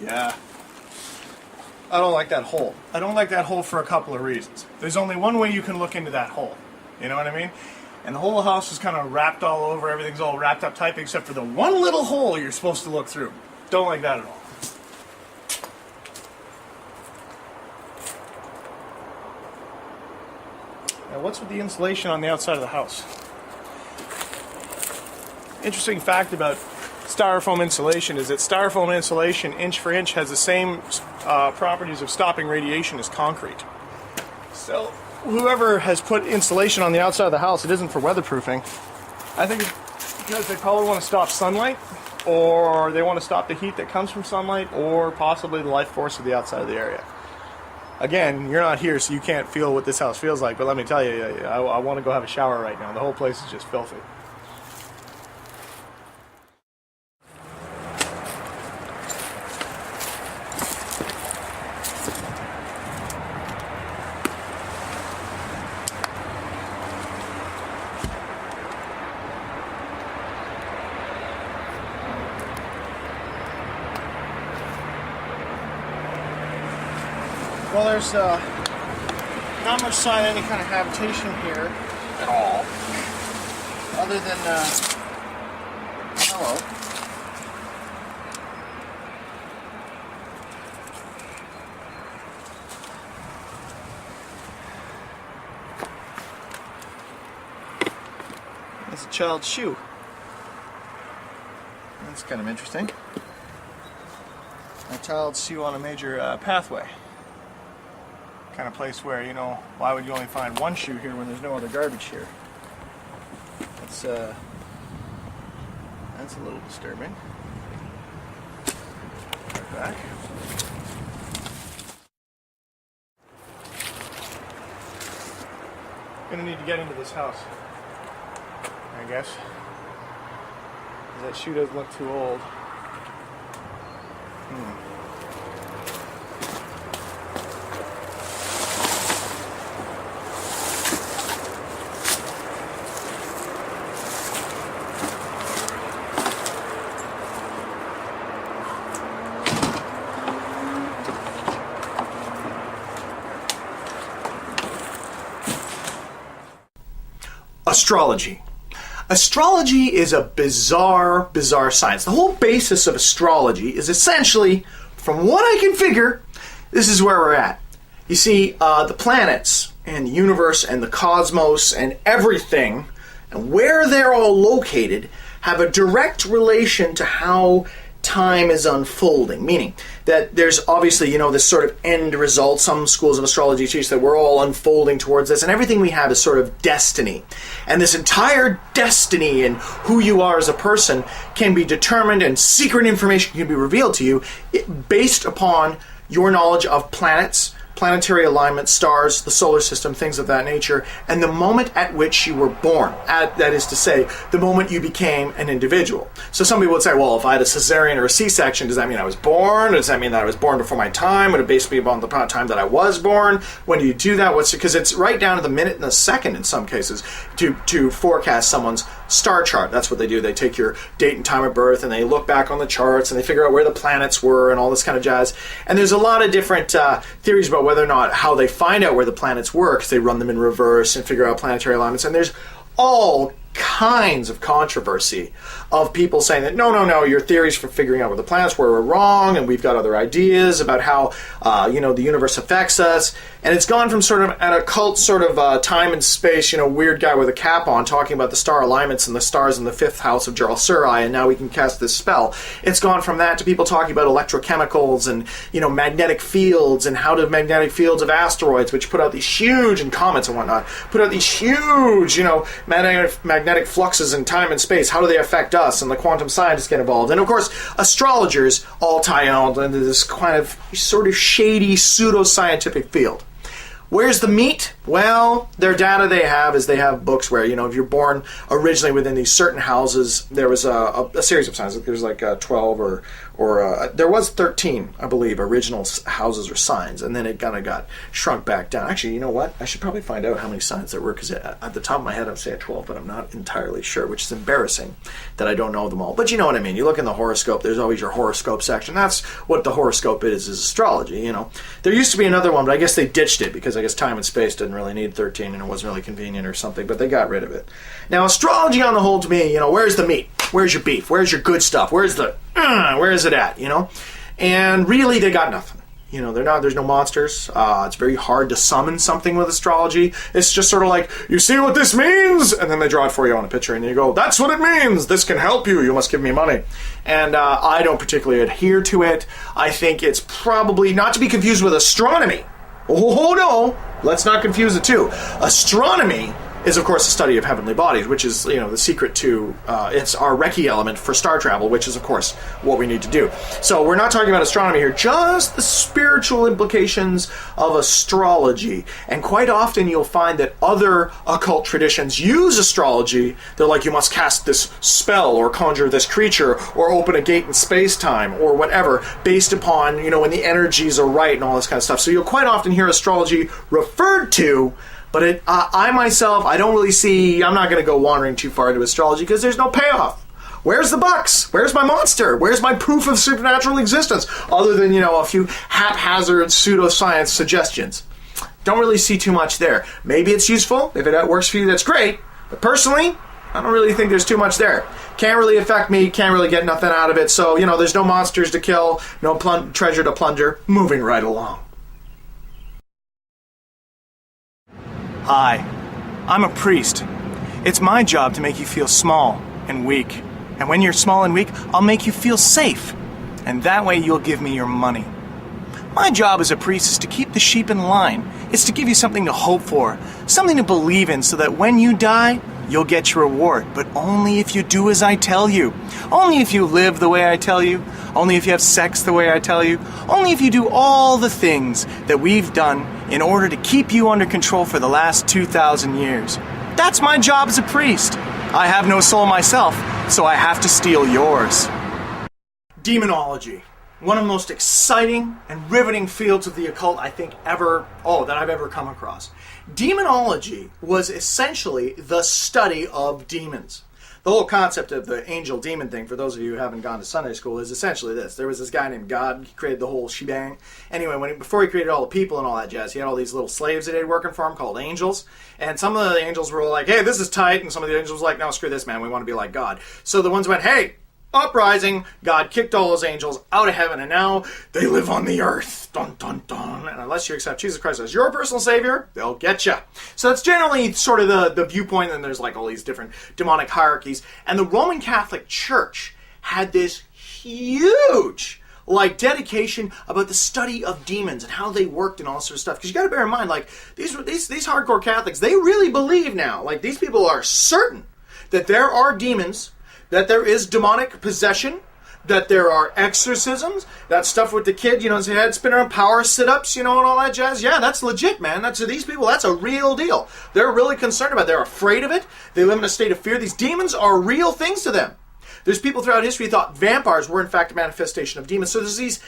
Yeah. I don't like that hole. I don't like that hole for a couple of reasons. There's only one way you can look into that hole. You know what I mean? And the whole house is kind of wrapped all over. Everything's all wrapped up tight except for the one little hole you're supposed to look through. Don't like that at all. Now, what's with the insulation on the outside of the house? Interesting fact about styrofoam insulation is that styrofoam insulation, inch for inch, has the same properties of stopping radiation as concrete. So, whoever has put insulation on the outside of the house, it isn't for weatherproofing. I think it's because they probably want to stop sunlight, or they want to stop the heat that comes from sunlight, or possibly the life force of the outside of the area. Again, you're not here, so you can't feel what this house feels like, but let me tell you, I want to go have a shower right now. The whole place is just filthy. Well, there's not much sign of any kind of habitation here at all, other than hello. That's a child's shoe. That's kind of interesting. A child's shoe on a major pathway. Kind of place where, you know, why would you only find one shoe here when there's no other garbage here? That's a little disturbing. Right back. Gonna need to get into this house, I guess. That shoe doesn't look too old. Astrology. Astrology is a bizarre science. The whole basis of astrology is essentially, from what I can figure, this is where we're at. You see, the planets and the universe and the cosmos and everything, and where they're all located, have a direct relation to how time is unfolding, meaning that there's obviously, you know, this sort of end result. Some schools of astrology teach that we're all unfolding towards this, and everything we have is sort of destiny. And this entire destiny and who you are as a person can be determined, and secret information can be revealed to you based upon your knowledge of planets, planetary alignment, stars, the solar system, things of that nature, and the moment at which you were born. That is to say, the moment you became an individual. So some people would say, well, if I had a cesarean or a C-section, does that mean I was born? Does that mean that I was born before my time? Would it basically be about the time that I was born? When do you do that? Because it's right down to the minute and the second in some cases to forecast someone's star chart. That's what they do. They take your date and time of birth and they look back on the charts and they figure out where the planets were and all this kind of jazz. And there's a lot of different theories about whether or not how they find out where the planets were, because they run them in reverse and figure out planetary alignments. And there's all kinds of controversy of people saying that no, your theories for figuring out where the planets were wrong, and we've got other ideas about how the universe affects us. And it's gone from sort of an occult sort of time and space, weird guy with a cap on talking about the star alignments and the stars in the fifth house of Jarl-Surai, and now we can cast this spell. It's gone from that to people talking about electrochemicals and magnetic fields, and how do magnetic fields of asteroids, which put out these huge, and comets and whatnot, put out these huge magnetic fluxes in time and space. How do they affect us? And the quantum scientists get involved. And of course, astrologers all tie on into this kind of sort of shady pseudo-scientific field. Where's the meat? Well, their data they have is they have books where, if you're born originally within these certain houses, there was a series of signs. There's like 12 or there was 13, I believe, original houses or signs, and then it kind of got shrunk back down. Actually, you know what? I should probably find out how many signs there were, because at the top of my head I'm saying 12, but I'm not entirely sure, which is embarrassing that I don't know them all. But you know what I mean. You look in the horoscope, there's always your horoscope section. That's what the horoscope is astrology, you know. There used to be another one, but I guess they ditched it because I guess time and space didn't really need 13 and it wasn't really convenient or something, but they got rid of it. Now, astrology on the whole, to me, you know, where's the meat? Where's your beef? Where's your good stuff? Where is it at, you know? And really, they got nothing. You know, there's no monsters. It's very hard to summon something with astrology. It's just sort of like, you see what this means? And then they draw it for you on a picture, and you go, that's what it means. This can help you. You must give me money. And I don't particularly adhere to it. I think it's probably not to be confused with astronomy. Oh, no. Let's not confuse the two. Astronomy is, of course, the study of heavenly bodies, which is, you know, the secret to, it's our Recce element for star travel, which is, of course, what we need to do. So we're not talking about astronomy here, just the spiritual implications of astrology. And quite often you'll find that other occult traditions use astrology. They're like, you must cast this spell or conjure this creature or open a gate in space-time or whatever, based upon, you know, when the energies are right and all this kind of stuff. So you'll quite often hear astrology referred to. But I myself, I don't really see, I'm not going to go wandering too far into astrology because there's no payoff. Where's the bucks? Where's my monster? Where's my proof of supernatural existence? Other than, you know, a few haphazard pseudoscience suggestions. Don't really see too much there. Maybe it's useful. If it works for you, that's great. But personally, I don't really think there's too much there. Can't really affect me. Can't really get nothing out of it. So, you know, there's no monsters to kill. No treasure to plunder. Moving right along. Hi, I'm a priest. It's my job to make you feel small and weak. And when you're small and weak, I'll make you feel safe. And that way you'll give me your money. My job as a priest is to keep the sheep in line. It's to give you something to hope for, something to believe in, so that when you die, you'll get your reward. But only if you do as I tell you. Only if you live the way I tell you. Only if you have sex the way I tell you. Only if you do all the things that we've done in order to keep you under control for the last 2,000 years. That's my job as a priest. I have no soul myself, so I have to steal yours. Demonology. One of the most exciting and riveting fields of the occult that I've ever come across. Demonology was essentially the study of demons. The whole concept of the angel-demon thing, for those of you who haven't gone to Sunday school, is essentially this. There was this guy named God. He created the whole shebang. Anyway, before he created all the people and all that jazz, he had all these little slaves that he had working for him called angels. And some of the angels were like, hey, this is tight. And some of the angels were like, no, screw this, man. We want to be like God. So the ones went, hey, uprising. God kicked all those angels out of heaven, and now they live on the earth. Dun, dun, dun. And unless you accept Jesus Christ as your personal savior, they'll get you. So that's generally sort of the viewpoint, and there's like all these different demonic hierarchies. And the Roman Catholic Church had this huge dedication about the study of demons and how they worked and all this sort of stuff. Because you got to bear in mind, like these hardcore Catholics, they really believe now. Like these people are certain that there are demons, that there is demonic possession, that there are exorcisms, that stuff with the kid, his head spinning around, power sit-ups, and all that jazz. Yeah, that's legit, man. These people, that's a real deal. They're really concerned about it. They're afraid of it. They live in a state of fear. These demons are real things to them. There's people throughout history who thought vampires were, in fact, a manifestation of demons. So there's these